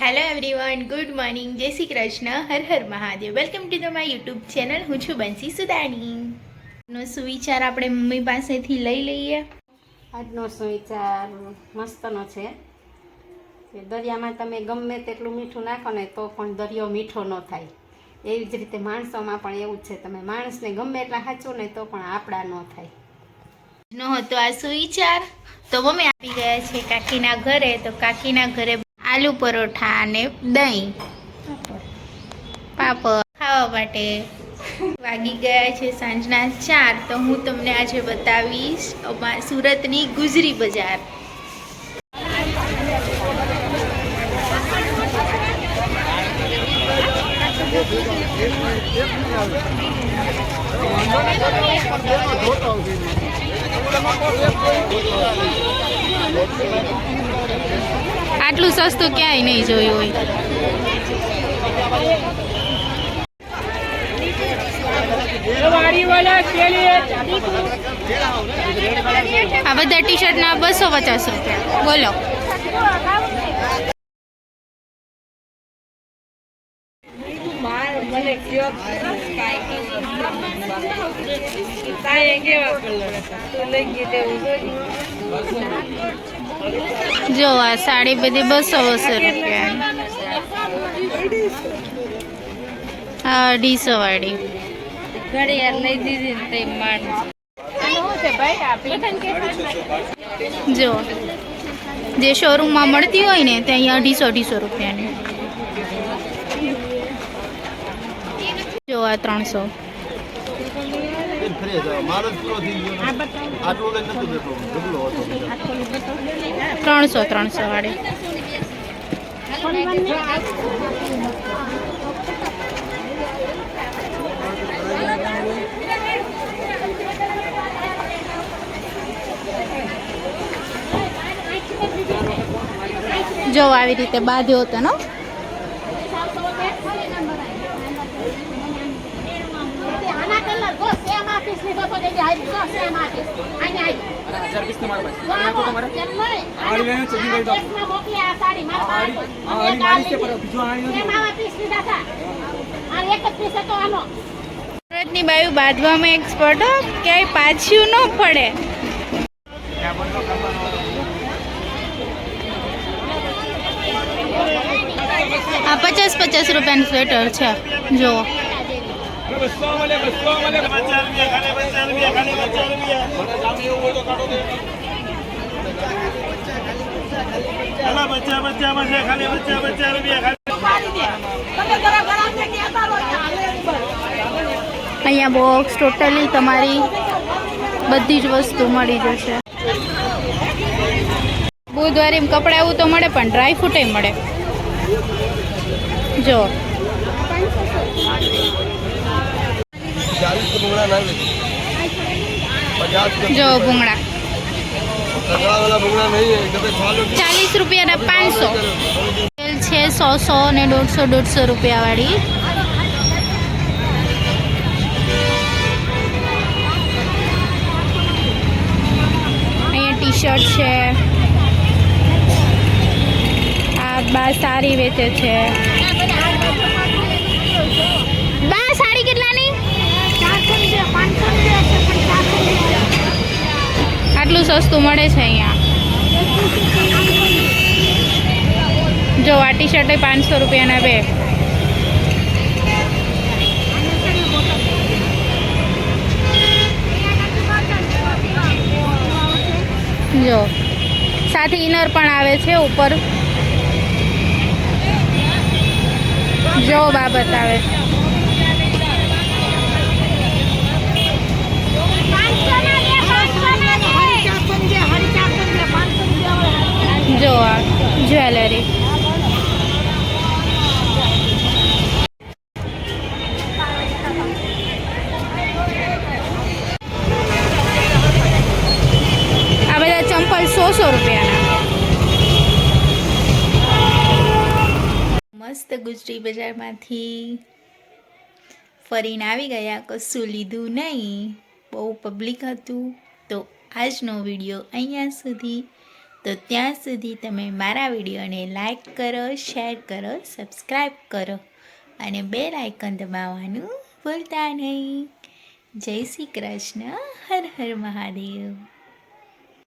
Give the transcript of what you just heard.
Hello everyone, good morning, जय श्री कृष्ण, हर हर Mahadev. Welcome to the my YouTube channel. हूँ छुं बंसी सुदानी। नो सुविचार આપણે મમ્મી પાસેથી લઈ લઈએ। આજનો સુવિચાર મસ્તનો છે કે દરિયામાં તમે ગમે તેટલું મીઠું નાખો ને તો પણ દરિયો મીઠો ન થાય। એવી જ રીતે માણસોમાં પણ એવું જ છે, તમે માણસને ગમે એટલા સાચો ને તો પણ આપણા ન થાય। નો હતો આ સુવિચાર તો મમ્મી આપી ગયા છે કાકીના ઘરે। તો કાકીના ઘરે આલુ પરોઠા અને દહીં પાપડ ખાવા માટે વાગી ગયા છે સાંજના 4। તો હું તમને આજે બતાવીશ સુરતની ગુજરી બજાર। આટલું સસ્તું ક્યાંય નહીં જોયું હોય। આ બધા ટી શર્ટના 250 રૂપિયા। બોલો જો આ સાડી બધી 220 રૂપિયા। આ 250 વાળી ઘડિયાળ લઈ દીધી તે જો જે શોરૂમમાં મળતી હોય ને તે અહીંયા 250 રૂપિયાની। જો આ 300 વાળી। જો આવી રીતે બાંધ્યો હતો ને। સુરતની બાયુ બાંધવામાં એક્સપર્ટ હો, ક્યાંય પાછું ન પડે। આ 50 રૂપિયાનું સ્વેટર છે જો। અહીંયા બોક્સ ટોટલી તમારી બધી જ વસ્તુ મળી જશે। બુધવારે કપડા એવું તો મળે પણ ડ્રાય ફ્રૂટ મળે જો। જો ભૂંગળા 40 રૂપિયાના 500 છે। 100 ને 150 રૂપિયા વાળી। અહીંયા ટી શર્ટ છે। આ બા સાડી વેચે છે। બા સાડી કેટલાની? આટલું સસ્તું મળે છે અહીંયા। જો આ ટી શર્ટ 500 રૂપિયાના 2। જો સાથે ઇનર પણ આવે છે ઉપર। જો બા બતાવે જો આ જ્વેલરી। આ બધા ચંપલ 100 રૂપિયાના। મસ્ત ગુજરી બજારમાંથી ફરીને આવી ગયા, કશું લીધું નહીં, બહુ પબ્લિક હતું। તો આજનો વિડીયો અહીંયા સુધી। તો ત્યાં સુધી તમે મારા વિડીયોને લાઈક કરો, શેર કરો, સબસ્ક્રાઈબ કરો અને બેલ આઇકન દબાવવાનું ભૂલતા નહીં. જય શ્રી કૃષ્ણ. હર હર મહાદેવ.